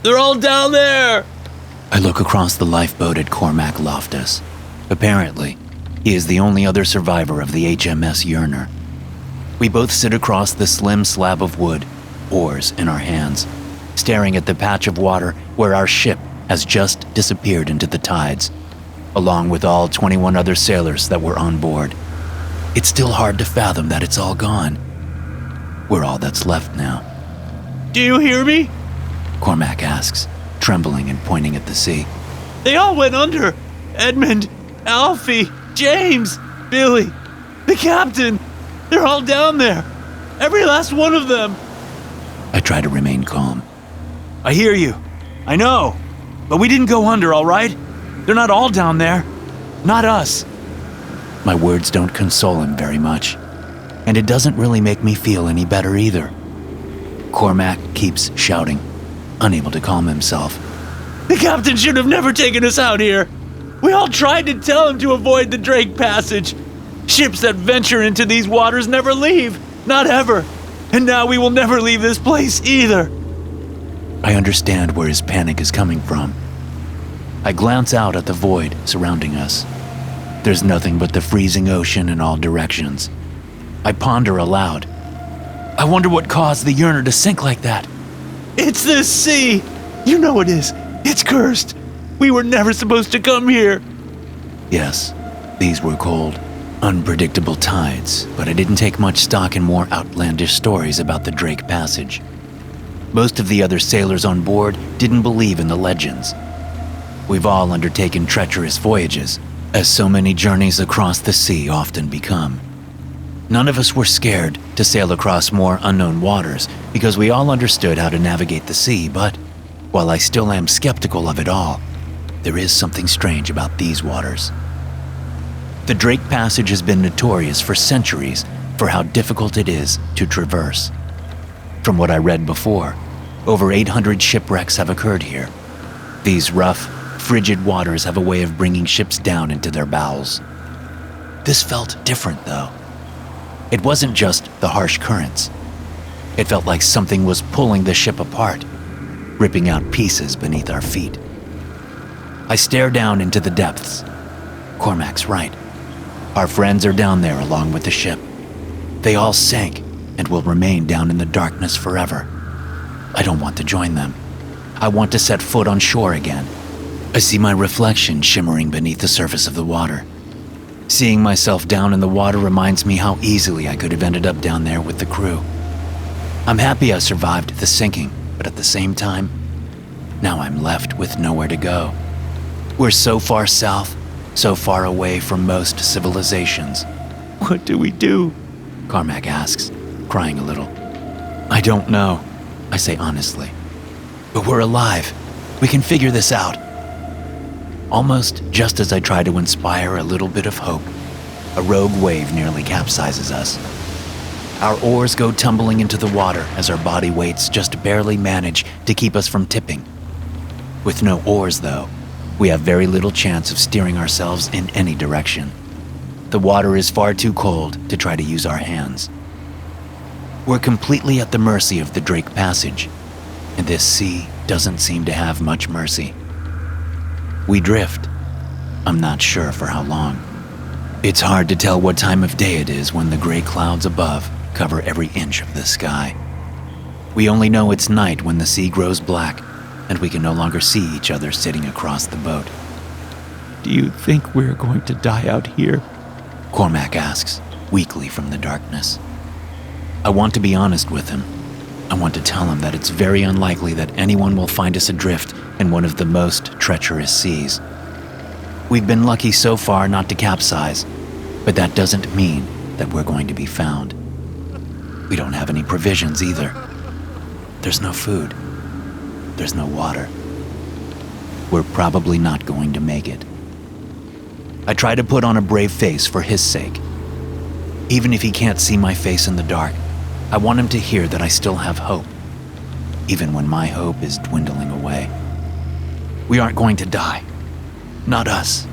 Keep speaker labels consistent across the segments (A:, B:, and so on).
A: They're all down there!
B: I look across the lifeboat at Cormac Loftus. Apparently, he is the only other survivor of the HMS Yearner. We both sit across the slim slab of wood, oars in our hands, staring at the patch of water where our ship has just disappeared into the tides, along with all 21 other sailors that were on board. It's still hard to fathom that it's all gone. We're all that's left now.
A: Do you hear me?
B: Cormac asks, trembling and pointing at the sea.
A: They all went under. Edmund, Alfie, James, Billy, the captain. They're all down there. Every last one of them.
B: I try to remain calm.
A: I hear you. I know. But we didn't go under, all right? They're not all down there. Not us.
B: My words don't console him very much, and it doesn't really make me feel any better either. Cormac keeps shouting, unable to calm himself.
A: The captain should have never taken us out here. We all tried to tell him to avoid the Drake Passage. Ships that venture into these waters never leave, not ever. And now we will never leave this place either.
B: I understand where his panic is coming from. I glance out at the void surrounding us. There's nothing but the freezing ocean in all directions. I ponder aloud. I wonder what caused the Yearner to sink like that.
A: It's this sea. You know it is. It's cursed. We were never supposed to come here.
B: Yes, these were cold, unpredictable tides, but I didn't take much stock in more outlandish stories about the Drake Passage. Most of the other sailors on board didn't believe in the legends. We've all undertaken treacherous voyages, as so many journeys across the sea often become. None of us were scared to sail across more unknown waters because we all understood how to navigate the sea, but while I still am skeptical of it all, there is something strange about these waters. The Drake Passage has been notorious for centuries for how difficult it is to traverse. From what I read before, over 800 shipwrecks have occurred here. These rough, frigid waters have a way of bringing ships down into their bowels. This felt different, though. It wasn't just the harsh currents. It felt like something was pulling the ship apart, ripping out pieces beneath our feet. I stare down into the depths. Cormac's right. Our friends are down there along with the ship. They all sank and will remain down in the darkness forever. I don't want to join them. I want to set foot on shore again. I see my reflection shimmering beneath the surface of the water. Seeing myself down in the water reminds me how easily I could have ended up down there with the crew. I'm happy I survived the sinking, but at the same time, now I'm left with nowhere to go. We're so far south, so far away from most civilizations.
A: What do we do?
B: Cormac asks, crying a little. I don't know, I say honestly. But we're alive. We can figure this out. Almost just as I try to inspire a little bit of hope, a rogue wave nearly capsizes us. Our oars go tumbling into the water as our body weights just barely manage to keep us from tipping. With no oars, though, we have very little chance of steering ourselves in any direction. The water is far too cold to try to use our hands. We're completely at the mercy of the Drake Passage, and this sea doesn't seem to have much mercy. We drift. I'm not sure for how long. It's hard to tell what time of day it is when the gray clouds above cover every inch of the sky. We only know it's night when the sea grows black and we can no longer see each other sitting across the boat.
A: Do you think we're going to die out here?
B: Cormac asks, weakly from the darkness. I want to be honest with him. I want to tell him that it's very unlikely that anyone will find us adrift in one of the most treacherous seas. We've been lucky so far not to capsize, but that doesn't mean that we're going to be found. We don't have any provisions either. There's no food. There's no water. We're probably not going to make it. I try to put on a brave face for his sake. Even if he can't see my face in the dark, I want him to hear that I still have hope, even when my hope is dwindling away. We aren't going to die. Not us.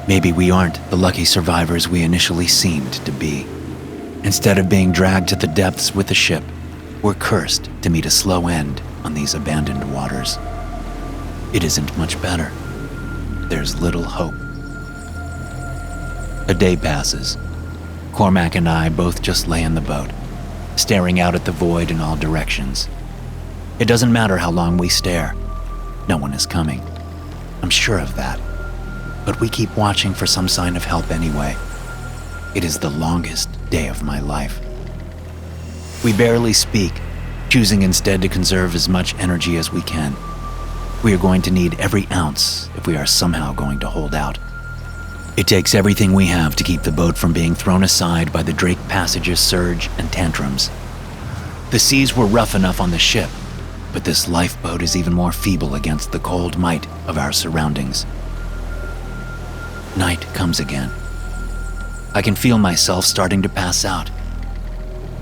B: Maybe we aren't the lucky survivors we initially seemed to be. Instead of being dragged to the depths with the ship, we're cursed to meet a slow end on these abandoned waters. It isn't much better. There's little hope. A day passes. Cormac and I both just lay in the boat, staring out at the void in all directions. It doesn't matter how long we stare. No one is coming. I'm sure of that. But we keep watching for some sign of help anyway. It is the longest day of my life. We barely speak, choosing instead to conserve as much energy as we can. We are going to need every ounce if we are somehow going to hold out. It takes everything we have to keep the boat from being thrown aside by the Drake Passage's surge and tantrums. The seas were rough enough on the ship, but this lifeboat is even more feeble against the cold might of our surroundings. Night comes again. I can feel myself starting to pass out.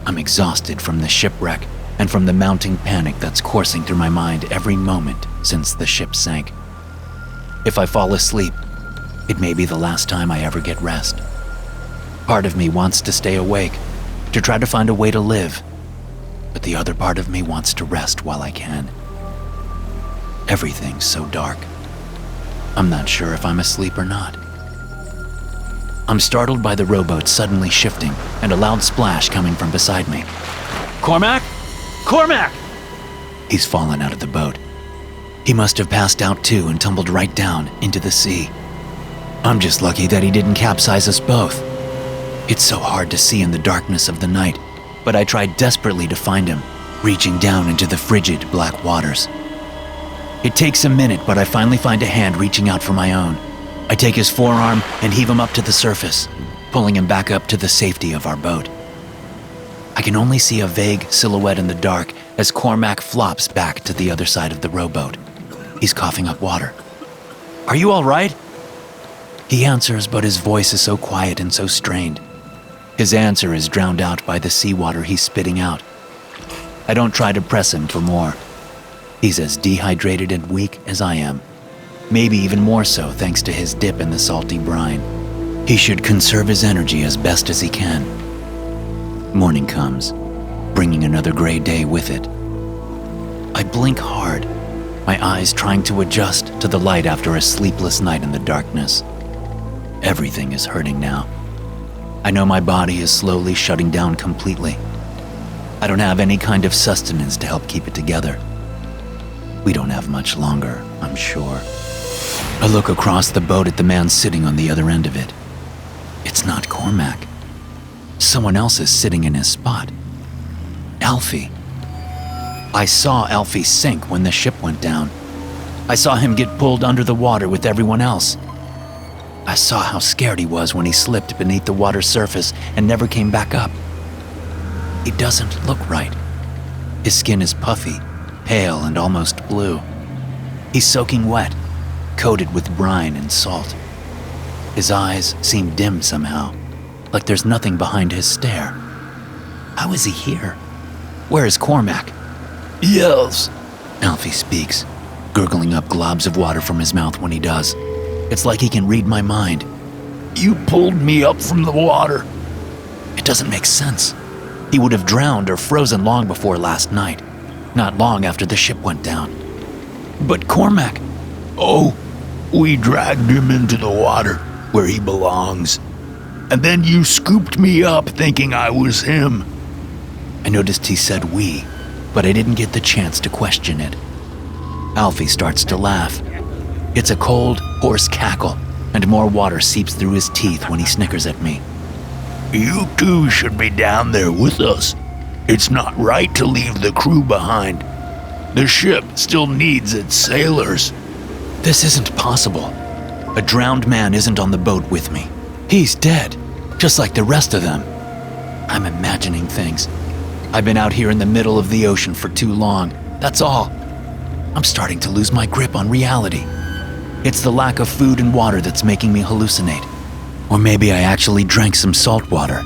B: I'm exhausted from the shipwreck and from the mounting panic that's coursing through my mind every moment since the ship sank. If I fall asleep, it may be the last time I ever get rest. Part of me wants to stay awake, to try to find a way to live, but the other part of me wants to rest while I can. Everything's so dark. I'm not sure if I'm asleep or not. I'm startled by the rowboat suddenly shifting and a loud splash coming from beside me.
A: Cormac? Cormac!
B: He's fallen out of the boat. He must have passed out too and tumbled right down into the sea. I'm just lucky that he didn't capsize us both. It's so hard to see in the darkness of the night, but I tried desperately to find him, reaching down into the frigid black waters. It takes a minute, but I finally find a hand reaching out for my own. I take his forearm and heave him up to the surface, pulling him back up to the safety of our boat. I can only see a vague silhouette in the dark as Cormac flops back to the other side of the rowboat. He's coughing up water.
A: Are you all right?
B: He answers, but his voice is so quiet and so strained. His answer is drowned out by the seawater he's spitting out. I don't try to press him for more. He's as dehydrated and weak as I am. Maybe even more so thanks to his dip in the salty brine. He should conserve his energy as best as he can. Morning comes, bringing another gray day with it. I blink hard, my eyes trying to adjust to the light after a sleepless night in the darkness. Everything is hurting now. I know my body is slowly shutting down completely. I don't have any kind of sustenance to help keep it together. We don't have much longer, I'm sure. I look across the boat at the man sitting on the other end of it. It's not Cormac. Someone else is sitting in his spot. Alfie. I saw Alfie sink when the ship went down. I saw him get pulled under the water with everyone else. I saw how scared he was when he slipped beneath the water's surface and never came back up. He doesn't look right. His skin is puffy, pale, and almost blue. He's soaking wet, coated with brine and salt. His eyes seem dim somehow, like there's nothing behind his stare. How is he here? Where is Cormac?
A: Yes,
B: Alfie speaks, gurgling up globs of water from his mouth when he does. It's like he can read my mind.
A: you pulled me up from the water.
B: It doesn't make sense. He would have drowned or frozen long before last night, not long after the ship went down. But Cormac...
C: Oh, we dragged him into the water, where he belongs. And then you scooped me up thinking I was him.
B: I noticed he said we, but I didn't get the chance to question it. Alfie starts to laugh. It's a cold, hoarse cackle, and more water seeps through his teeth when he snickers at me.
C: You two should be down there with us. It's not right to leave the crew behind. The ship still needs its sailors.
B: This isn't possible. A drowned man isn't on the boat with me. He's dead, just like the rest of them. I'm imagining things. I've been out here in the middle of the ocean for too long, that's all. I'm starting to lose my grip on reality. It's the lack of food and water that's making me hallucinate. Or maybe I actually drank some salt water.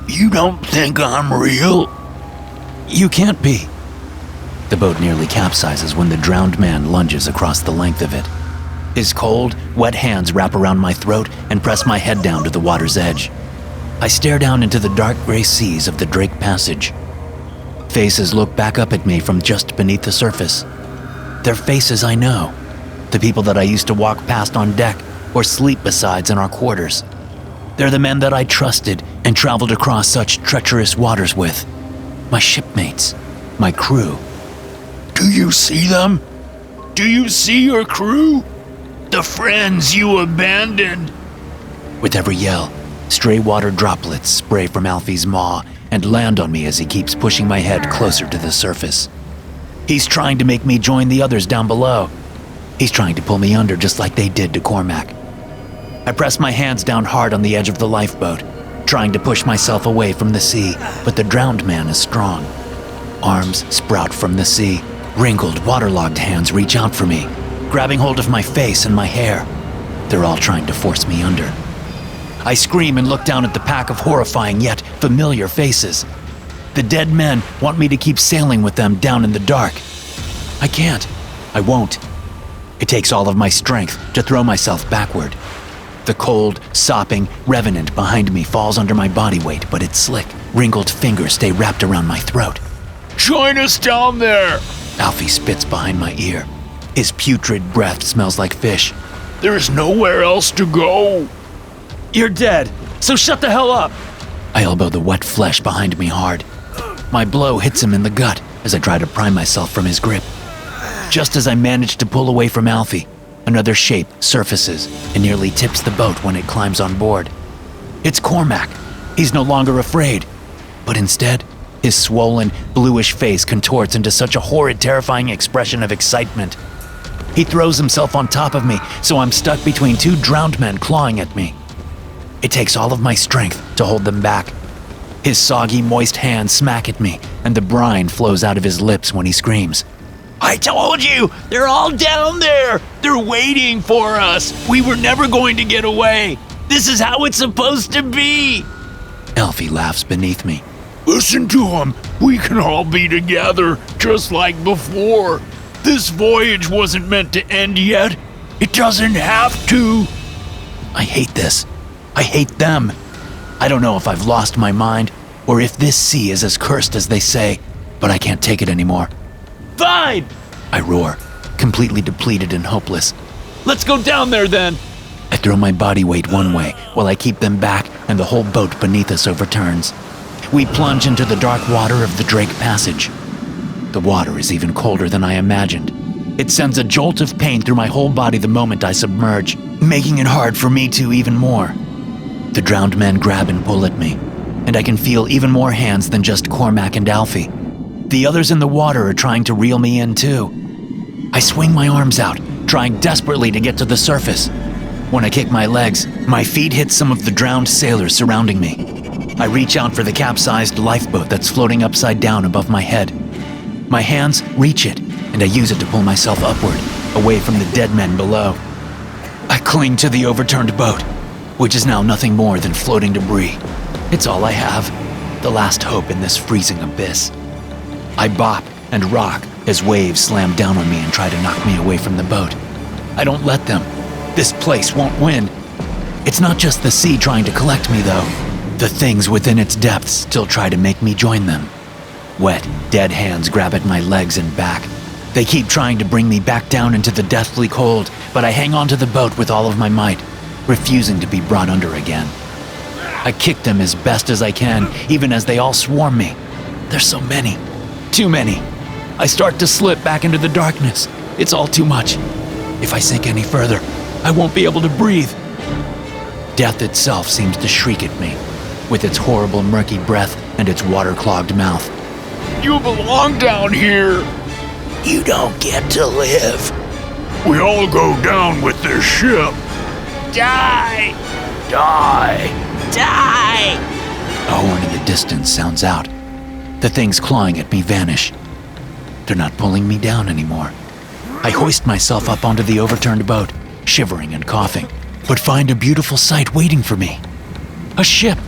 C: You don't think I'm real?
B: You can't be. The boat nearly capsizes when the drowned man lunges across the length of it. His cold, wet hands wrap around my throat and press my head down to the water's edge. I stare down into the dark gray seas of the Drake Passage. faces look back up at me from just beneath the surface. They're faces I know. The people that I used to walk past on deck or sleep besides in our quarters. They're the men that I trusted and traveled across such treacherous waters with. My shipmates, my crew.
C: Do you see them? Do you see your crew? The friends you abandoned?
B: With every yell, stray water droplets spray from Alfie's maw and land on me as he keeps pushing my head closer to the surface. He's trying to make me join the others down below. He's trying to pull me under just like they did to Cormac. I press my hands down hard on the edge of the lifeboat, trying to push myself away from the sea, but the drowned man is strong. Arms sprout from the sea. Wrinkled, waterlogged hands reach out for me, grabbing hold of my face and my hair. They're all trying to force me under. I scream and look down at the pack of horrifying yet familiar faces. The dead men want me to keep sailing with them down in the dark. I can't. I won't. It takes all of my strength to throw myself backward. The cold, sopping revenant behind me falls under my body weight, but its slick, wrinkled fingers stay wrapped around my throat.
C: Join us down there!
B: Alfie spits behind my ear. His putrid breath smells like fish.
C: There's nowhere else to go.
A: You're dead, so shut the hell up!
B: I elbow the wet flesh behind me hard. My blow hits him in the gut as I try to pry myself from his grip. Just as I manage to pull away from Alfie, another shape surfaces and nearly tips the boat when it climbs on board. It's Cormac. He's no longer afraid, but instead, his swollen, bluish face contorts into such a horrid, terrifying expression of excitement. He throws himself on top of me, so I'm stuck between two drowned men clawing at me. It takes all of my strength to hold them back. His soggy, moist hands smack at me, and the brine flows out of his lips when he screams.
C: I told you! They're all down there! They're waiting for us! We were never going to get away! This is how it's supposed to be!
B: Alfie laughs beneath me.
C: Listen to him! We can all be together, just like before! This voyage wasn't meant to end yet! It doesn't have to!
B: I hate this. I hate them. I don't know if I've lost my mind, or if this sea is as cursed as they say, but I can't take it anymore.
A: Fine!
B: I roar, completely depleted and hopeless.
A: Let's go down there then!
B: I throw my body weight one way while I keep them back and the whole boat beneath us overturns. We plunge into the dark water of the Drake Passage. The water is even colder than I imagined. It sends a jolt of pain through my whole body the moment I submerge, making it hard for me to even more. The drowned men grab and pull at me, and I can feel even more hands than just Cormac and Alfie. The others in the water are trying to reel me in too. I swing my arms out, trying desperately to get to the surface. When I kick my legs, my feet hit some of the drowned sailors surrounding me. I reach out for the capsized lifeboat that's floating upside down above my head. My hands reach it, and I use it to pull myself upward, away from the dead men below. I cling to the overturned boat, which is now nothing more than floating debris. It's all I have, the last hope in this freezing abyss. I bop and rock as waves slam down on me and try to knock me away from the boat. I don't let them. This place won't win. It's not just the sea trying to collect me, though. The things within its depths still try to make me join them. Wet, dead hands grab at my legs and back. They keep trying to bring me back down into the deathly cold, but I hang onto the boat with all of my might, refusing to be brought under again. I kick them as best as I can, even as they all swarm me. There's so many. Too many. I start to slip back into the darkness. It's all too much. If I sink any further, I won't be able to breathe. Death itself seems to shriek at me, with its horrible murky breath and its water-clogged mouth.
C: You belong down here! You don't get to live. We all go down with this ship. Die! Die! Die!
B: A horn in the distance sounds out. The things clawing at me vanish. They're not pulling me down anymore. I hoist myself up onto the overturned boat, shivering and coughing, but find a beautiful sight waiting for me. A ship.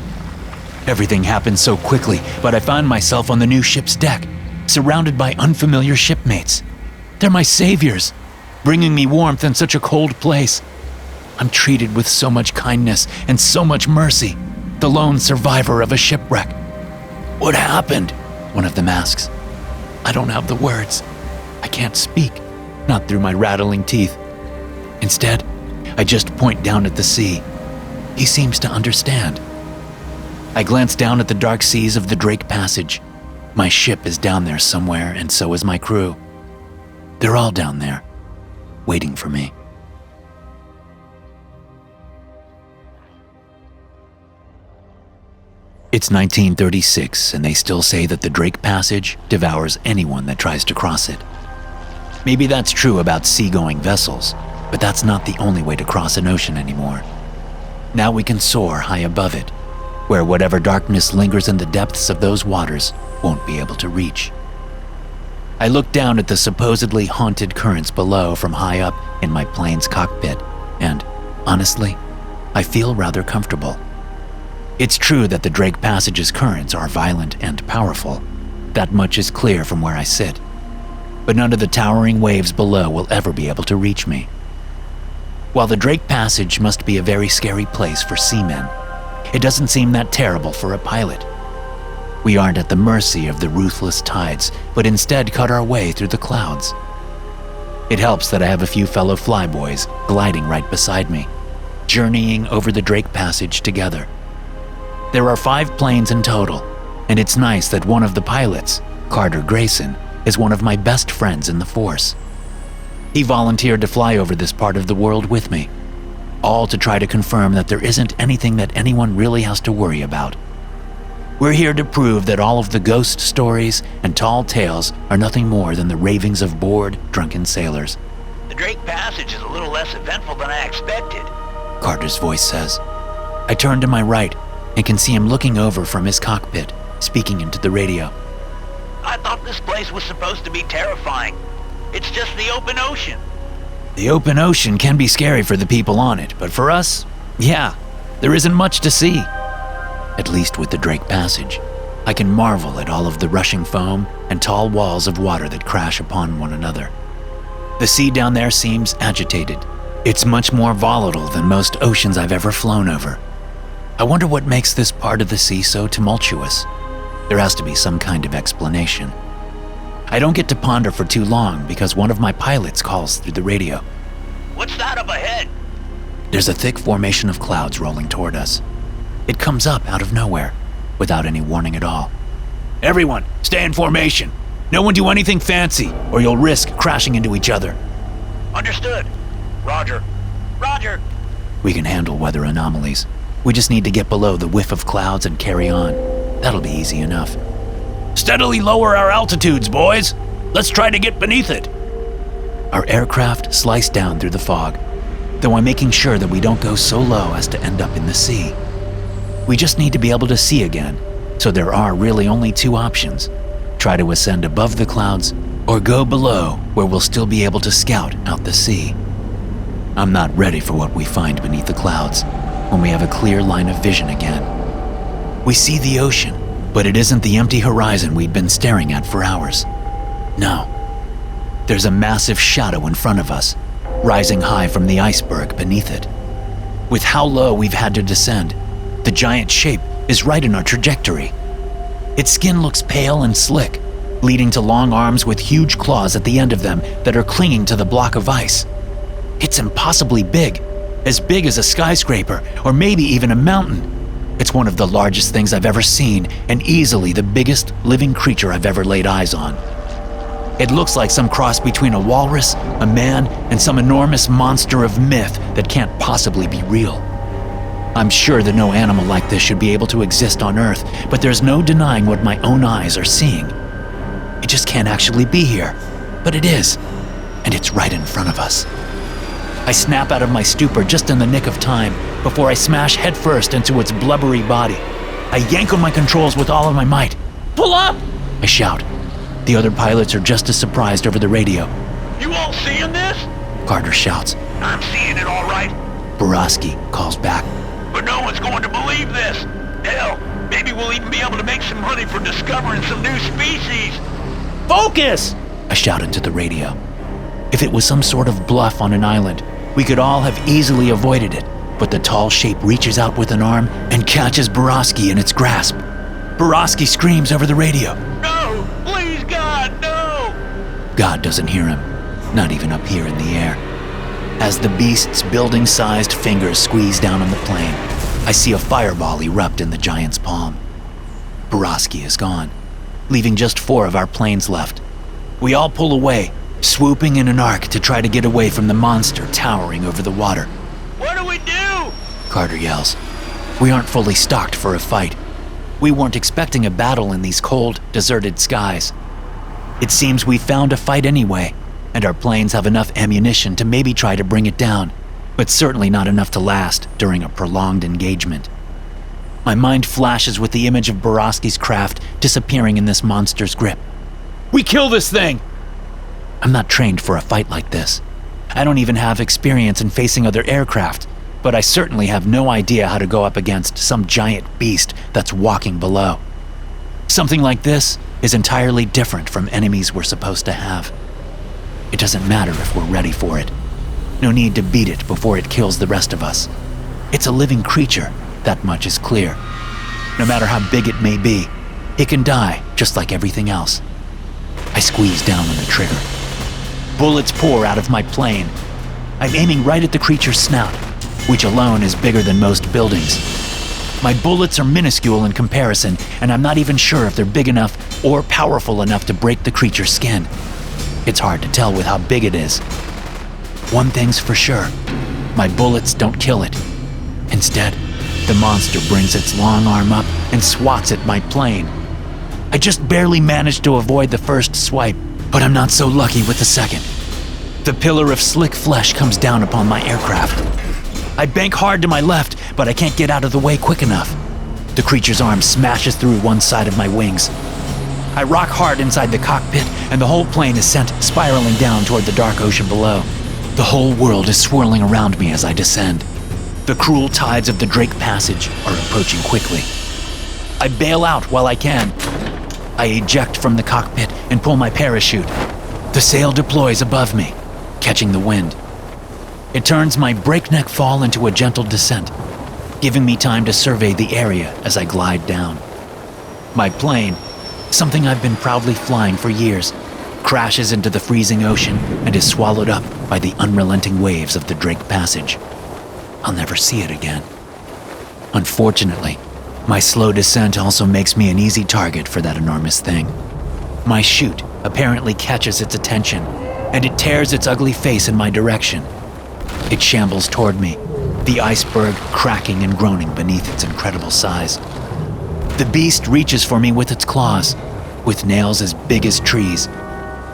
B: Everything happened so quickly, but I found myself on the new ship's deck, surrounded by unfamiliar shipmates. They're my saviors, bringing me warmth in such a cold place. I'm treated with so much kindness and so much mercy, the lone survivor of a shipwreck.
C: What happened?
B: one of them asks. I don't have the words. I can't speak, not through my rattling teeth. Instead, I just point down at the sea. He seems to understand. I glance down at the dark seas of the Drake Passage. My ship is down there somewhere, and so is my crew. They're all down there, waiting for me. It's 1936, and they still say that the Drake Passage devours anyone that tries to cross it. Maybe that's true about seagoing vessels, but that's not the only way to cross an ocean anymore. Now we can soar high above it, where whatever darkness lingers in the depths of those waters won't be able to reach. I look down at the supposedly haunted currents below from high up in my plane's cockpit, and honestly, I feel rather comfortable. It's true that the Drake Passage's currents are violent and powerful. That much is clear from where I sit. But none of the towering waves below will ever be able to reach me. While the Drake Passage must be a very scary place for seamen, it doesn't seem that terrible for a pilot. We aren't at the mercy of the ruthless tides, but instead cut our way through the clouds. It helps that I have a few fellow flyboys gliding right beside me, journeying over the Drake Passage together. There are 5 planes in total, and it's nice that one of the pilots, Carter Grayson, is one of my best friends in the force. He volunteered to fly over this part of the world with me, all to try to confirm that there isn't anything that anyone really has to worry about. We're here to prove that all of the ghost stories and tall tales are nothing more than the ravings of bored, drunken sailors.
D: The Drake Passage is a little less eventful than I expected.
B: Carter's voice says. I turn to my right and can see him looking over from his cockpit, speaking into the radio.
D: I thought this place was supposed to be terrifying. It's just the open ocean.
B: The open ocean can be scary for the people on it, but for us, yeah, there isn't much to see. At least with the Drake Passage, I can marvel at all of the rushing foam and tall walls of water that crash upon one another. The sea down there seems agitated. It's much more volatile than most oceans I've ever flown over. I wonder what makes this part of the sea so tumultuous. There has to be some kind of explanation. I don't get to ponder for too long because one of my pilots calls through the radio.
D: What's that up ahead?
B: There's a thick formation of clouds rolling toward us. It comes up out of nowhere, without any warning at all. Everyone, stay in formation. No one do anything fancy, or you'll risk crashing into each other.
D: Understood. Roger. Roger.
B: We can handle weather anomalies. We just need to get below the whiff of clouds and carry on. That'll be easy enough. Steadily lower our altitudes, boys. Let's try to get beneath it. Our aircraft sliced down through the fog, though I'm making sure that we don't go so low as to end up in the sea. We just need to be able to see again, so there are really only 2 options. Try to ascend above the clouds, or go below where we'll still be able to scout out the sea. I'm not ready for what we find beneath the clouds when we have a clear line of vision again. We see the ocean, but it isn't the empty horizon we'd been staring at for hours. No. There's a massive shadow in front of us, rising high from the iceberg beneath it. With how low we've had to descend, the giant shape is right in our trajectory. Its skin looks pale and slick, leading to long arms with huge claws at the end of them that are clinging to the block of ice. It's impossibly big as a skyscraper or maybe even a mountain. It's one of the largest things I've ever seen and easily the biggest living creature I've ever laid eyes on. It looks like some cross between a walrus, a man, and some enormous monster of myth that can't possibly be real. I'm sure that no animal like this should be able to exist on Earth, but there's no denying what my own eyes are seeing. It just can't actually be here, but it is, and it's right in front of us. I snap out of my stupor just in the nick of time before I smash headfirst into its blubbery body. I yank on my controls with all of my might.
A: Pull up!
B: I shout. The other pilots are just as surprised over the radio.
D: You all seeing this?
B: Carter shouts.
D: I'm seeing it all right.
B: Borowski calls back.
D: But no one's going to believe this. Hell, maybe we'll even be able to make some money for discovering some new species.
A: Focus!
B: I shout into the radio. If it was some sort of bluff on an island, we could all have easily avoided it, but the tall shape reaches out with an arm and catches Borowski in its grasp. Borowski screams over the radio.
D: No! God, no!
B: God doesn't hear him, not even up here in the air. As the beast's building-sized fingers squeeze down on the plane, I see a fireball erupt in the giant's palm. Borowski is gone, leaving just 4 of our planes left. We all pull away, swooping in an arc to try to get away from the monster towering over the water.
D: What do we do?
B: Carter yells. We aren't fully stocked for a fight. We weren't expecting a battle in these cold, deserted skies. It seems we found a fight anyway, and our planes have enough ammunition to maybe try to bring it down, but certainly not enough to last during a prolonged engagement. My mind flashes with the image of Borowski's craft disappearing in this monster's grip.
A: We kill this thing!
B: I'm not trained for a fight like this. I don't even have experience in facing other aircraft, but I certainly have no idea how to go up against some giant beast that's walking below. Something like this is entirely different from enemies we're supposed to have. It doesn't matter if we're ready for it. No need to beat it before it kills the rest of us. It's a living creature, that much is clear. No matter how big it may be, it can die just like everything else. I squeeze down on the trigger. Bullets pour out of my plane. I'm aiming right at the creature's snout, which alone is bigger than most buildings. My bullets are minuscule in comparison, and I'm not even sure if they're big enough or powerful enough to break the creature's skin. It's hard to tell with how big it is. One thing's for sure, my bullets don't kill it. Instead, the monster brings its long arm up and swats at my plane. I just barely managed to avoid the first swipe, but I'm not so lucky with the second. The pillar of slick flesh comes down upon my aircraft. I bank hard to my left, but I can't get out of the way quick enough. The creature's arm smashes through one side of my wings. I rock hard inside the cockpit, and the whole plane is sent spiraling down toward the dark ocean below. The whole world is swirling around me as I descend. The cruel tides of the Drake Passage are approaching quickly. I bail out while I can. I eject from the cockpit and pull my parachute. The sail deploys above me, catching the wind. It turns my breakneck fall into a gentle descent, giving me time to survey the area as I glide down. My plane, something I've been proudly flying for years, crashes into the freezing ocean and is swallowed up by the unrelenting waves of the Drake Passage. I'll never see it again. Unfortunately, my slow descent also makes me an easy target for that enormous thing. My chute apparently catches its attention, and it tears its ugly face in my direction. It shambles toward me, the iceberg cracking and groaning beneath its incredible size. The beast reaches for me with its claws, with nails as big as trees.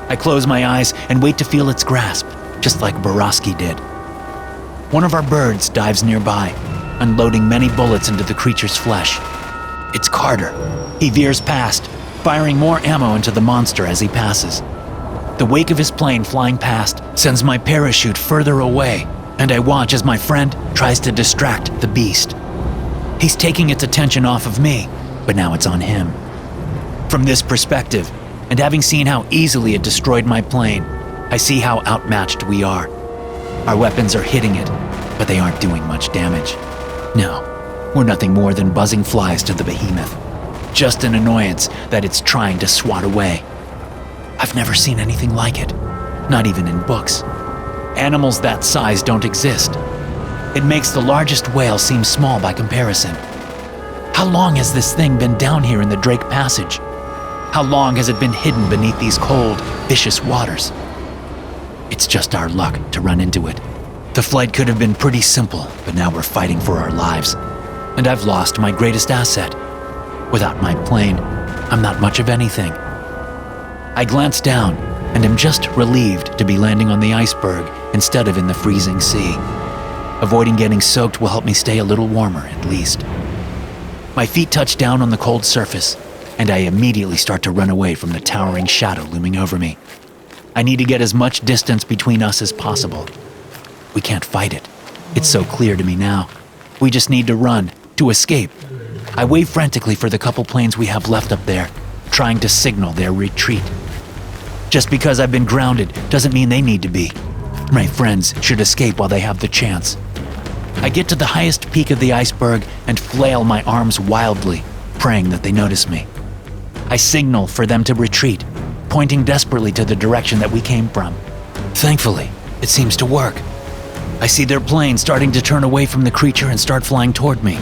B: I close my eyes and wait to feel its grasp, just like Borowski did. One of our birds dives nearby, unloading many bullets into the creature's flesh. It's Carter. He veers past, firing more ammo into the monster as he passes. The wake of his plane flying past sends my parachute further away, and I watch as my friend tries to distract the beast. He's taking its attention off of me, but now it's on him. From this perspective, and having seen how easily it destroyed my plane, I see how outmatched we are. Our weapons are hitting it, but they aren't doing much damage. No, we're nothing more than buzzing flies to the behemoth. Just an annoyance that it's trying to swat away. I've never seen anything like it, not even in books. Animals that size don't exist. It makes the largest whale seem small by comparison. How long has this thing been down here in the Drake Passage? How long has it been hidden beneath these cold, vicious waters? It's just our luck to run into it. The flight could have been pretty simple, but now we're fighting for our lives. And I've lost my greatest asset. Without my plane, I'm not much of anything. I glance down and am just relieved to be landing on the iceberg instead of in the freezing sea. Avoiding getting soaked will help me stay a little warmer, at least. My feet touch down on the cold surface, and I immediately start to run away from the towering shadow looming over me. I need to get as much distance between us as possible. We can't fight it. It's so clear to me now. We just need to run, to escape. I wave frantically for the couple planes we have left up there, trying to signal their retreat. Just because I've been grounded doesn't mean they need to be. My friends should escape while they have the chance. I get to the highest peak of the iceberg and flail my arms wildly, praying that they notice me. I signal for them to retreat, pointing desperately to the direction that we came from. Thankfully, it seems to work. I see their plane starting to turn away from the creature and start flying toward me.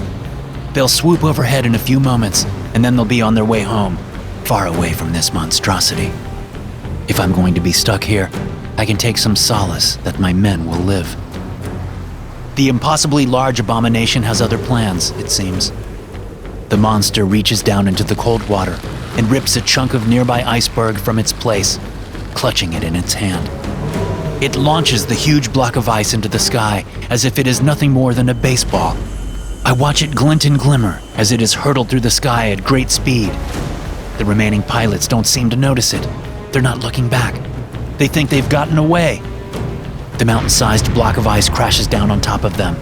B: They'll swoop overhead in a few moments, and then they'll be on their way home, far away from this monstrosity. If I'm going to be stuck here, I can take some solace that my men will live. The impossibly large abomination has other plans, it seems. The monster reaches down into the cold water and rips a chunk of nearby iceberg from its place, clutching it in its hand. It launches the huge block of ice into the sky as if it is nothing more than a baseball. I watch it glint and glimmer as it is hurtled through the sky at great speed. The remaining pilots don't seem to notice it. They're not looking back. They think they've gotten away. The mountain-sized block of ice crashes down on top of them.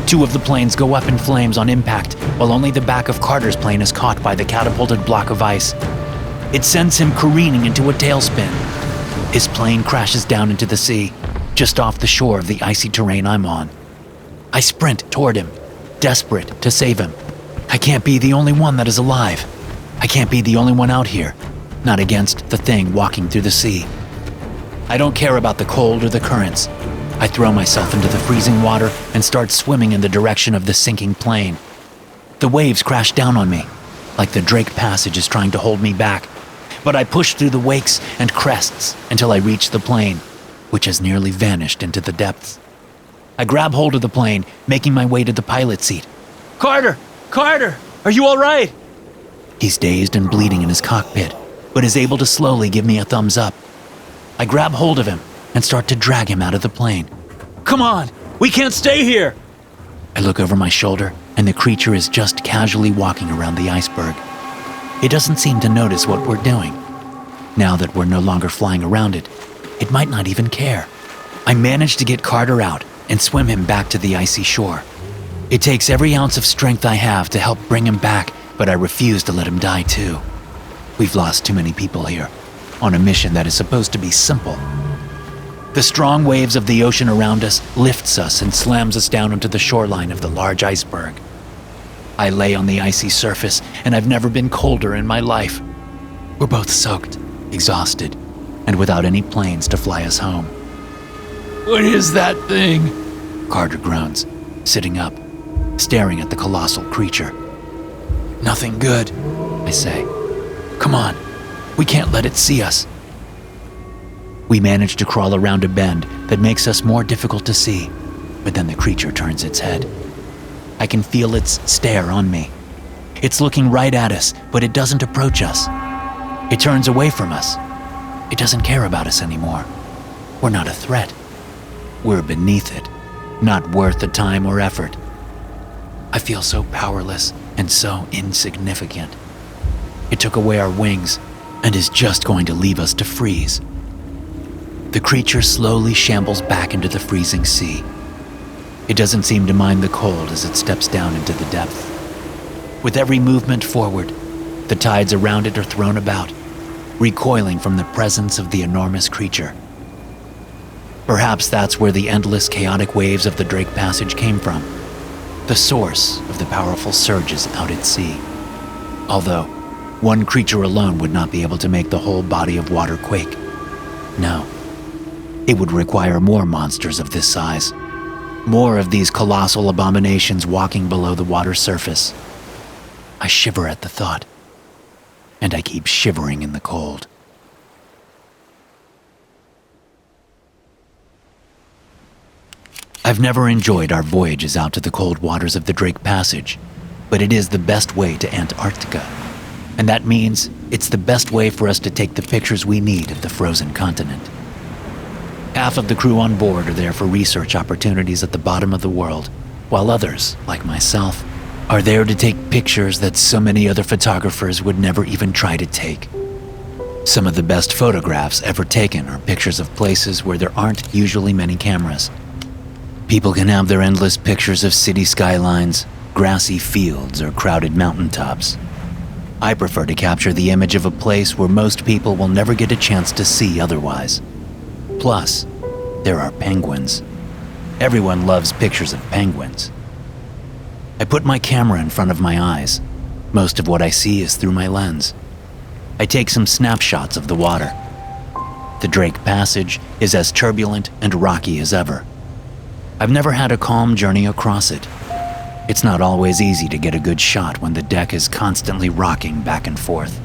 B: Two of the planes go up in flames on impact, while only the back of Carter's plane is caught by the catapulted block of ice. It sends him careening into a tailspin. His plane crashes down into the sea, just off the shore of the icy terrain I'm on. I sprint toward him, desperate to save him. I can't be the only one that is alive. I can't be the only one out here, not against the thing walking through the sea. I don't care about the cold or the currents. I throw myself into the freezing water and start swimming in the direction of the sinking plane. The waves crash down on me, like the Drake Passage is trying to hold me back, but I push through the wakes and crests until I reach the plane, which has nearly vanished into the depths. I grab hold of the plane, making my way to the pilot's seat.
A: Carter! Carter! Are you all right?
B: He's dazed and bleeding in his cockpit, but is able to slowly give me a thumbs up. I grab hold of him and start to drag him out of the plane.
A: Come on! We can't stay here!
B: I look over my shoulder, and the creature is just casually walking around the iceberg. It doesn't seem to notice what we're doing. Now that we're no longer flying around it, it might not even care. I manage to get Carter out and swim him back to the icy shore. It takes every ounce of strength I have to help bring him back, but I refuse to let him die too. We've lost too many people here, on a mission that is supposed to be simple. The strong waves of the ocean around us lifts us and slams us down onto the shoreline of the large iceberg. I lay on the icy surface, and I've never been colder in my life. We're both soaked, exhausted, and without any planes to fly us home.
A: What is that thing?
B: Carter groans, sitting up, staring at the colossal creature. Nothing good, I say. Come on, we can't let it see us. We manage to crawl around a bend that makes us more difficult to see, but then the creature turns its head. I can feel its stare on me. It's looking right at us, but it doesn't approach us. It turns away from us. It doesn't care about us anymore. We're not a threat. We're beneath it, not worth the time or effort. I feel so powerless and so insignificant. It took away our wings and is just going to leave us to freeze. The creature slowly shambles back into the freezing sea. It doesn't seem to mind the cold as it steps down into the depth. With every movement forward, the tides around it are thrown about, recoiling from the presence of the enormous creature. Perhaps that's where the endless chaotic waves of the Drake Passage came from, the source of the powerful surges out at sea. Although, one creature alone would not be able to make the whole body of water quake. No. It would require more monsters of this size. More of these colossal abominations walking below the water surface. I shiver at the thought, and I keep shivering in the cold. I've never enjoyed our voyages out to the cold waters of the Drake Passage, but it is the best way to Antarctica. And that means it's the best way for us to take the pictures we need of the frozen continent. Half of the crew on board are there for research opportunities at the bottom of the world, while others, like myself, are there to take pictures that so many other photographers would never even try to take. Some of the best photographs ever taken are pictures of places where there aren't usually many cameras. People can have their endless pictures of city skylines, grassy fields, or crowded mountaintops. I prefer to capture the image of a place where most people will never get a chance to see otherwise. Plus, there are penguins. Everyone loves pictures of penguins. I put my camera in front of my eyes. Most of what I see is through my lens. I take some snapshots of the water, The Drake Passage is as turbulent and rocky as ever. I've never had a calm journey across it. It's not always easy to get a good shot when the deck is constantly rocking back and forth.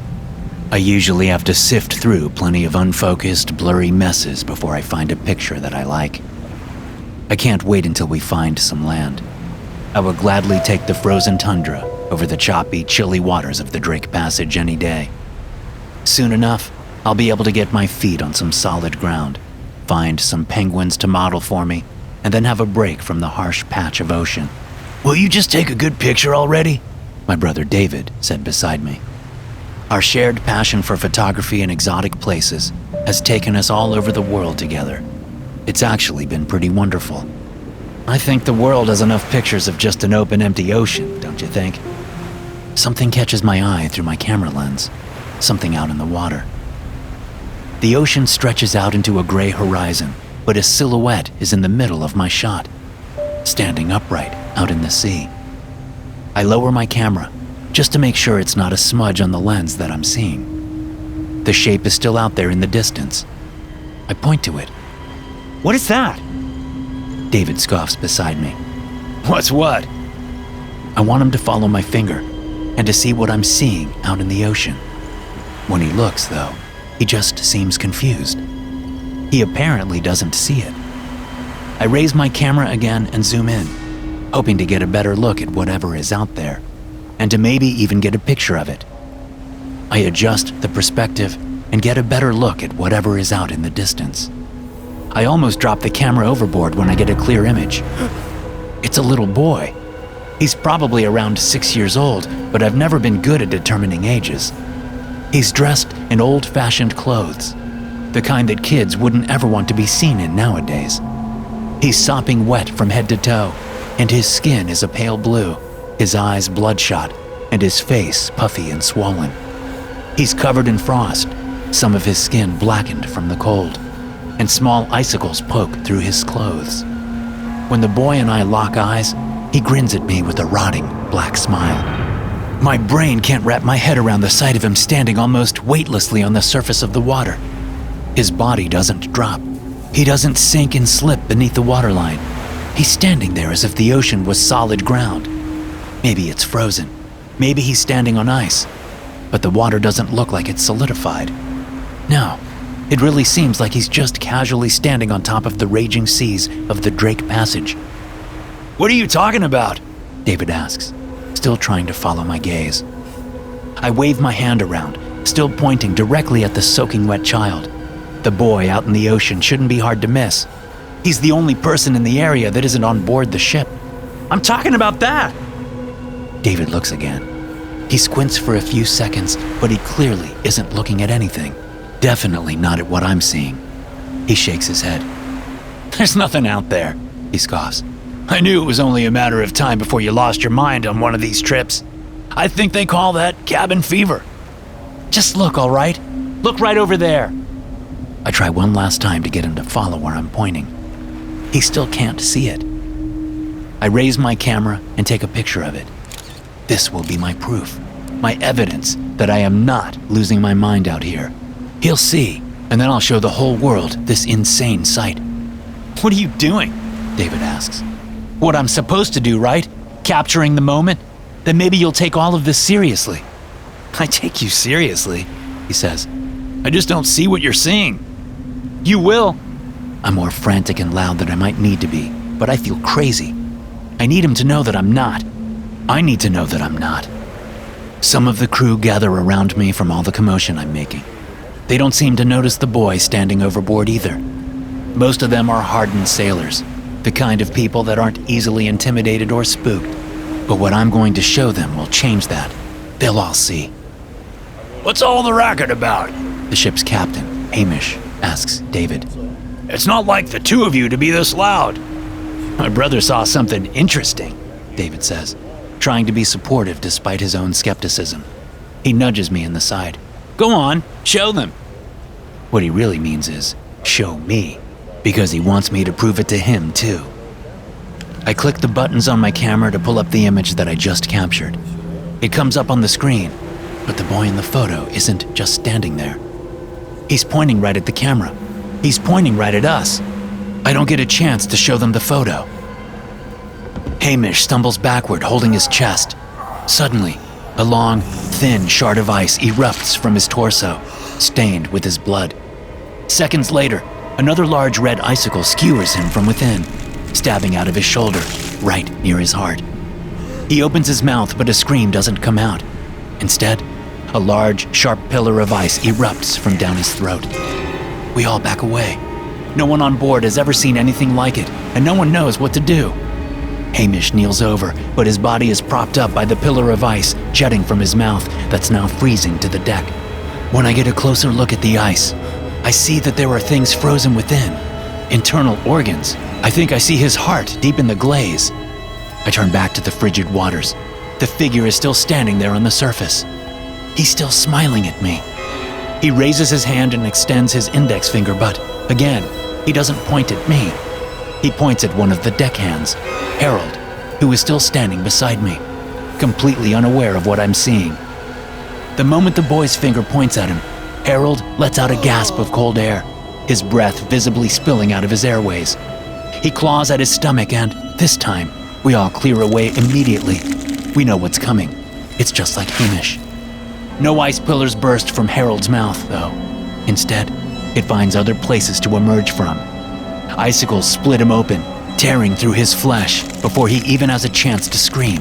B: I usually have to sift through plenty of unfocused, blurry messes before I find a picture that I like. I can't wait until we find some land. I will gladly take the frozen tundra over the choppy, chilly waters of the Drake Passage any day. Soon enough, I'll be able to get my feet on some solid ground, find some penguins to model for me, and then have a break from the harsh patch of ocean. "Will you just take a good picture already?" my brother David said beside me. Our shared passion for photography and exotic places has taken us all over the world together. It's actually been pretty wonderful. I think the world has enough pictures of just an open, empty ocean, don't you think? Something catches my eye through my camera lens, something out in the water. The ocean stretches out into a gray horizon, but a silhouette is in the middle of my shot, standing upright out in the sea. I lower my camera, just to make sure it's not a smudge on the lens that I'm seeing. The shape is still out there in the distance. I point to it.
A: What is that?
B: David scoffs beside me.
A: What's what?
B: I want him to follow my finger and to see what I'm seeing out in the ocean. When he looks, though, he just seems confused. He apparently doesn't see it. I raise my camera again and zoom in, hoping to get a better look at whatever is out there, and to maybe even get a picture of it. I adjust the perspective and get a better look at whatever is out in the distance. I almost drop the camera overboard when I get a clear image. It's a little boy. He's probably around 6 years old, but I've never been good at determining ages. He's dressed in old-fashioned clothes, the kind that kids wouldn't ever want to be seen in nowadays. He's sopping wet from head to toe, and his skin is a pale blue, his eyes bloodshot, and his face puffy and swollen. He's covered in frost, some of his skin blackened from the cold, and small icicles poke through his clothes. When the boy and I lock eyes, he grins at me with a rotting black smile. My brain can't wrap my head around the sight of him standing almost weightlessly on the surface of the water. His body doesn't drop. He doesn't sink and slip beneath the waterline. He's standing there as if the ocean was solid ground. Maybe it's frozen. Maybe he's standing on ice. But the water doesn't look like it's solidified. No, it really seems like he's just casually standing on top of the raging seas of the Drake Passage. "What are you talking about?" David asks, still trying to follow my gaze. I wave my hand around, still pointing directly at the soaking wet child. The boy out in the ocean shouldn't be hard to miss. He's the only person in the area that isn't on board the ship.
A: I'm talking about that.
B: David looks again. He squints for a few seconds, but he clearly isn't looking at anything. Definitely not at what I'm seeing. He shakes his head. "There's nothing out there," he scoffs. "I knew it was only a matter of time before you lost your mind on one of these trips. I think they call that cabin fever." "Just look, all right? Look right over there." I try one last time to get him to follow where I'm pointing. He still can't see it. I raise my camera and take a picture of it. This will be my proof, my evidence that I am not losing my mind out here. He'll see, and then I'll show the whole world this insane sight. "What are you doing?" David asks. "What I'm supposed to do, right? Capturing the moment? Then maybe you'll take all of this seriously." "I take you seriously," he says. "I just don't see what you're seeing." "You will." I'm more frantic and loud than I might need to be, but I feel crazy. I need him to know that I'm not. I need to know that I'm not. Some of the crew gather around me from all the commotion I'm making. They don't seem to notice the boy standing overboard either. Most of them are hardened sailors, the kind of people that aren't easily intimidated or spooked. But what I'm going to show them will change that. They'll all see.
C: What's all the racket about?
B: The ship's captain, Hamish, asks David.
C: It's not like the two of you to be this loud.
B: My brother saw something interesting, David says, trying to be supportive despite his own skepticism. He nudges me in the side. Go on, show them. What he really means is, show me, because he wants me to prove it to him too. I click the buttons on my camera to pull up the image that I just captured. It comes up on the screen, but the boy in the photo isn't just standing there. He's pointing right at the camera, He's pointing right at us. I don't get a chance to show them the photo. Hamish stumbles backward, holding his chest. Suddenly, a long, thin shard of ice erupts from his torso, stained with his blood. Seconds later, another large red icicle skewers him from within, stabbing out of his shoulder, right near his heart. He opens his mouth, but a scream doesn't come out. Instead, a large, sharp pillar of ice erupts from down his throat. We all back away. No one on board has ever seen anything like it, and no one knows what to do. Hamish kneels over, but his body is propped up by the pillar of ice jetting from his mouth that's now freezing to the deck. When I get a closer look at the ice, I see that there are things frozen within. Internal organs. I think I see his heart deep in the glaze. I turn back to the frigid waters. The figure is still standing there on the surface. He's still smiling at me. He raises his hand and extends his index finger, but again, he doesn't point at me. He points at one of the deckhands, Harold, who is still standing beside me, completely unaware of what I'm seeing. The moment the boy's finger points at him, Harold lets out a gasp of cold air, his breath visibly spilling out of his airways. He claws at his stomach and, this time, we all clear away immediately. We know what's coming. It's just like Hamish. No ice pillars burst from Harold's mouth, though. Instead, it finds other places to emerge from. Icicles split him open, tearing through his flesh before he even has a chance to scream.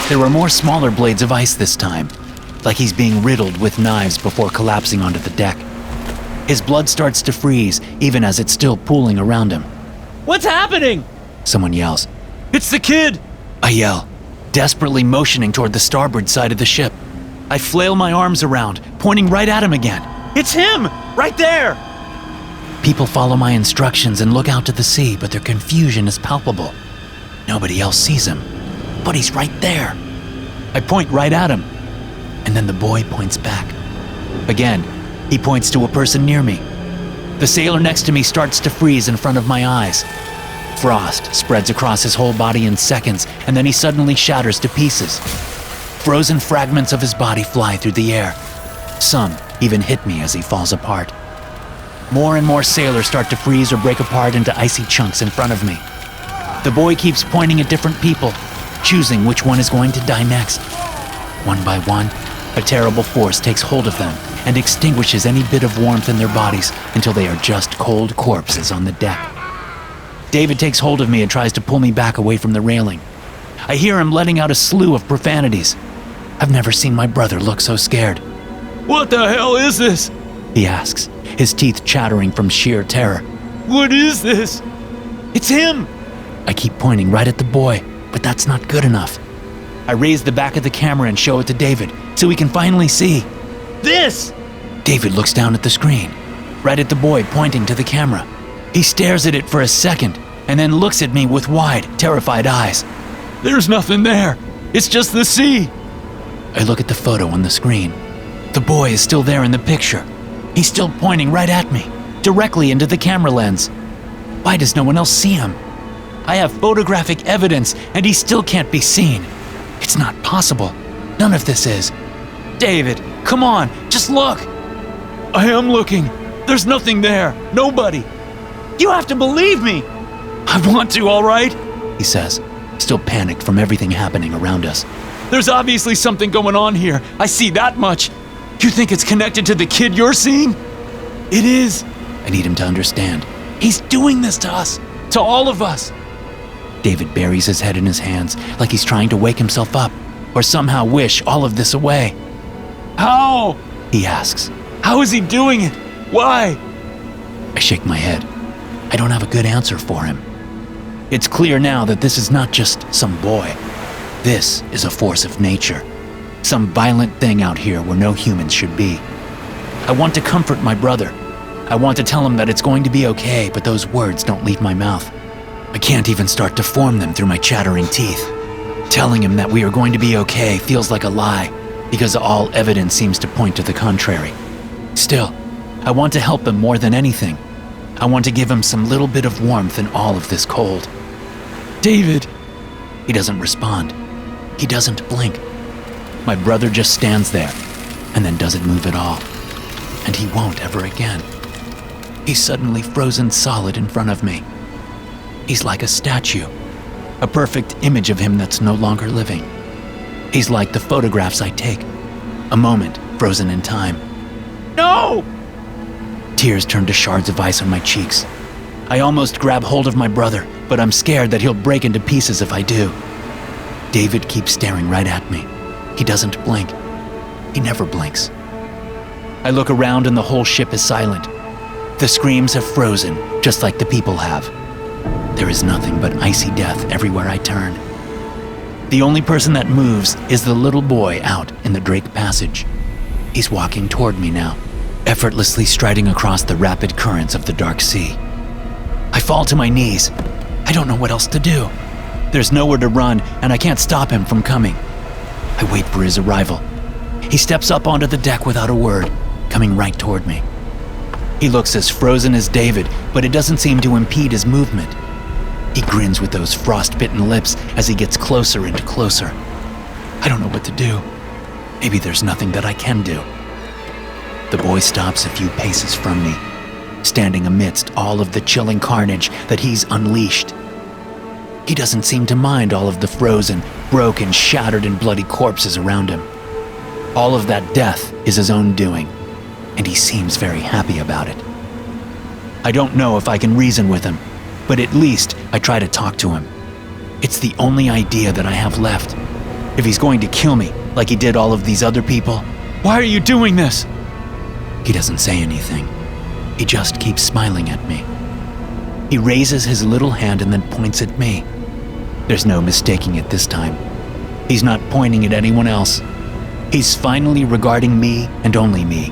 B: There are more smaller blades of ice this time, like he's being riddled with knives before collapsing onto the deck. His blood starts to freeze even as it's still pooling around him.
A: What's happening?
B: Someone yells.
A: It's the kid!
B: I yell, desperately motioning toward the starboard side of the ship. I flail my arms around, pointing right at him again.
A: It's him! Right there!
B: People follow my instructions and look out to the sea, but their confusion is palpable. Nobody else sees him, but he's right there. I point right at him, and then the boy points back. Again, he points to a person near me. The sailor next to me starts to freeze in front of my eyes. Frost spreads across his whole body in seconds, and then he suddenly shatters to pieces. Frozen fragments of his body fly through the air. Some even hit me as he falls apart. More and more sailors start to freeze or break apart into icy chunks in front of me. The boy keeps pointing at different people, choosing which one is going to die next. One by one, a terrible force takes hold of them and extinguishes any bit of warmth in their bodies until they are just cold corpses on the deck. David takes hold of me and tries to pull me back away from the railing. I hear him letting out a slew of profanities. I've never seen my brother look so scared.
A: What the hell is this?
B: He asks, his teeth chattering from sheer terror.
A: What is this? It's him!
B: I keep pointing right at the boy, but that's not good enough. I raise the back of the camera and show it to David so he can finally see.
A: This!
B: David looks down at the screen, right at the boy pointing to the camera. He stares at it for a second and then looks at me with wide, terrified eyes.
A: There's nothing there. It's just the sea.
B: I look at the photo on the screen. The boy is still there in the picture. He's still pointing right at me, directly into the camera lens. Why does no one else see him? I have photographic evidence and he still can't be seen. It's not possible. None of this is.
A: David, come on, just look. I am looking. There's nothing there. Nobody. You have to believe me. I want to, all right?
B: He says, still panicked from everything happening around us.
A: There's obviously something going on here. I see that much. You think it's connected to the kid you're seeing? It is.
B: I need him to understand.
A: He's doing this to us. To all of us.
B: David buries his head in his hands like he's trying to wake himself up or somehow wish all of this away.
A: How?
B: He asks.
A: How is he doing it? Why?
B: I shake my head. I don't have a good answer for him. It's clear now that this is not just some boy. This is a force of nature. Some violent thing out here where no humans should be. I want to comfort my brother. I want to tell him that it's going to be okay, but those words don't leave my mouth. I can't even start to form them through my chattering teeth. Telling him that we are going to be okay feels like a lie, because all evidence seems to point to the contrary. Still, I want to help him more than anything. I want to give him some little bit of warmth in all of this cold.
A: David.
B: He doesn't respond. He doesn't blink. My brother just stands there and then doesn't move at all. And he won't ever again. He's suddenly frozen solid in front of me. He's like a statue, a perfect image of him that's no longer living. He's like the photographs I take, a moment frozen in time.
A: No!
B: Tears turn to shards of ice on my cheeks. I almost grab hold of my brother, but I'm scared that he'll break into pieces if I do. David keeps staring right at me. He doesn't blink. He never blinks. I look around and the whole ship is silent. The screams have frozen, just like the people have. There is nothing but icy death everywhere I turn. The only person that moves is the little boy out in the Drake Passage. He's walking toward me now, effortlessly striding across the rapid currents of the dark sea. I fall to my knees. I don't know what else to do. There's nowhere to run, and I can't stop him from coming. I wait for his arrival. He steps up onto the deck without a word, coming right toward me. He looks as frozen as David, but it doesn't seem to impede his movement. He grins with those frost-bitten lips as he gets closer and closer. I don't know what to do. Maybe there's nothing that I can do. The boy stops a few paces from me, standing amidst all of the chilling carnage that he's unleashed. He doesn't seem to mind all of the frozen, broken, shattered, and bloody corpses around him. All of that death is his own doing, and he seems very happy about it. I don't know if I can reason with him, but at least I try to talk to him. It's the only idea that I have left. If he's going to kill me, like he did all of these other people,
A: Why are you doing this?
B: he doesn't say anything. He just keeps smiling at me. He raises his little hand and then points at me. There's no mistaking it this time. He's not pointing at anyone else. He's finally regarding me and only me,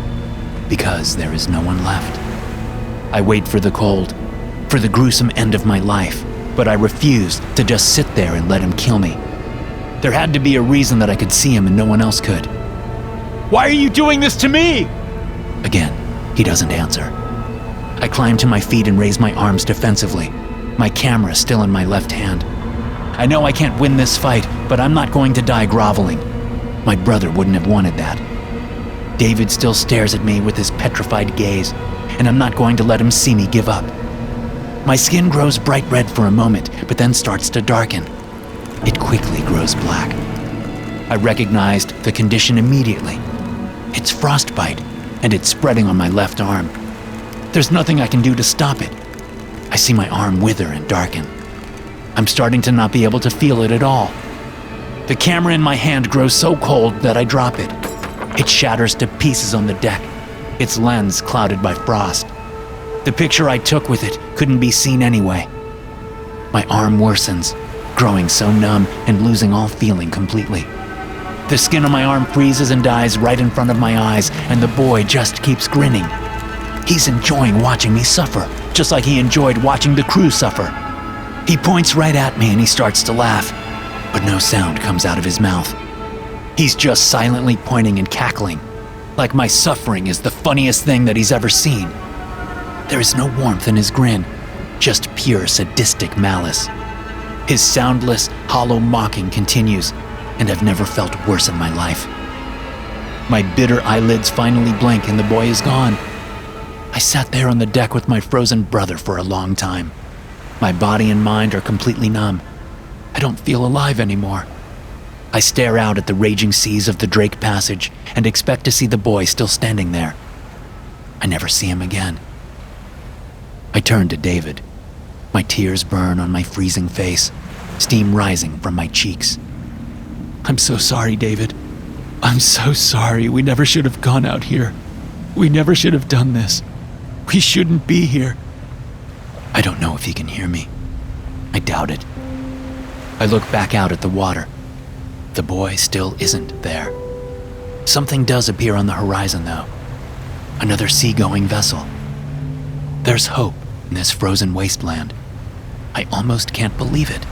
B: because there is no one left. I wait for the cold, for the gruesome end of my life, but I refuse to just sit there and let him kill me. There had to be a reason that I could see him and no one else could.
A: Why are you doing this to me?
B: Again, he doesn't answer. I climb to my feet and raise my arms defensively, my camera still in my left hand. I know I can't win this fight, but I'm not going to die groveling. My brother wouldn't have wanted that. David still stares at me with his petrified gaze, and I'm not going to let him see me give up. My skin grows bright red for a moment, but then starts to darken. It quickly grows black. I recognized the condition immediately. It's frostbite, and it's spreading on my left arm. There's nothing I can do to stop it. I see my arm wither and darken. I'm starting to not be able to feel it at all. The camera in my hand grows so cold that I drop it. It shatters to pieces on the deck, its lens clouded by frost. The picture I took with it couldn't be seen anyway. My arm worsens, growing so numb and losing all feeling completely. The skin on my arm freezes and dies right in front of my eyes, and the boy just keeps grinning. He's enjoying watching me suffer, just like he enjoyed watching the crew suffer. He points right at me and he starts to laugh, but no sound comes out of his mouth. He's just silently pointing and cackling, like my suffering is the funniest thing that he's ever seen. There is no warmth in his grin, just pure sadistic malice. His soundless, hollow mocking continues, and I've never felt worse in my life. My bitter eyelids finally blink and the boy is gone. I sat there on the deck with my frozen brother for a long time. My body and mind are completely numb. I don't feel alive anymore. I stare out at the raging seas of the Drake Passage and expect to see the boy still standing there. I never see him again. I turn to David. My tears burn on my freezing face, steam rising from my cheeks.
A: I'm so sorry, David. I'm so sorry. We never should have gone out here. We never should have done this. We shouldn't be here.
B: I don't know if he can hear me. I doubt it. I look back out at the water. The boy still isn't there. Something does appear on the horizon, though. Another seagoing vessel. There's hope in this frozen wasteland. I almost can't believe it.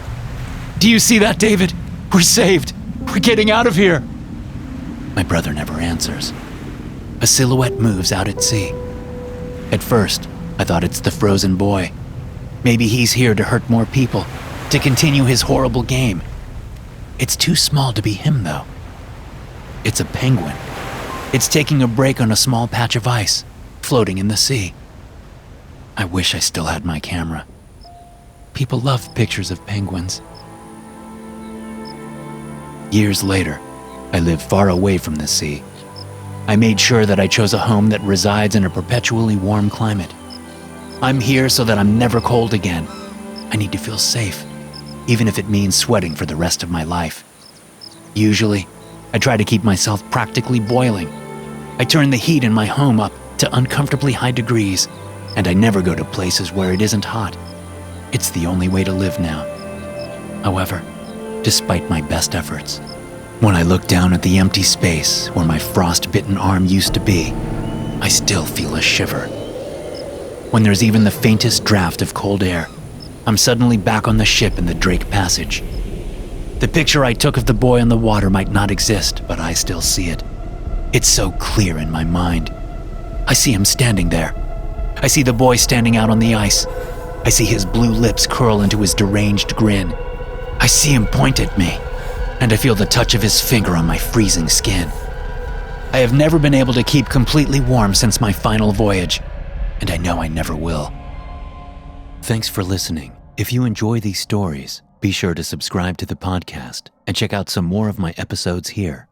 A: Do you see that, David? We're saved. We're getting out of here.
B: My brother never answers. A silhouette moves out at sea. At first, I thought it's the frozen boy. Maybe he's here to hurt more people, to continue his horrible game. It's too small to be him, though. It's a penguin. It's taking a break on a small patch of ice, floating in the sea. I wish I still had my camera. People love pictures of penguins. Years later, I live far away from the sea. I made sure that I chose a home that resides in a perpetually warm climate. I'm here so that I'm never cold again. I need to feel safe, even if it means sweating for the rest of my life. Usually, I try to keep myself practically boiling. I turn the heat in my home up to uncomfortably high degrees, and I never go to places where it isn't hot. It's the only way to live now. However, despite my best efforts, when I look down at the empty space where my frost-bitten arm used to be, I still feel a shiver. When there's even the faintest draft of cold air, I'm suddenly back on the ship in the Drake Passage. The picture I took of the boy on the water might not exist, but I still see it. It's so clear in my mind. I see him standing there. I see the boy standing out on the ice. I see his blue lips curl into his deranged grin. I see him point at me, and I feel the touch of his finger on my freezing skin. I have never been able to keep completely warm since my final voyage, and I know I never will. Thanks for listening. If you enjoy these stories, be sure to subscribe to the podcast and check out some more of my episodes here.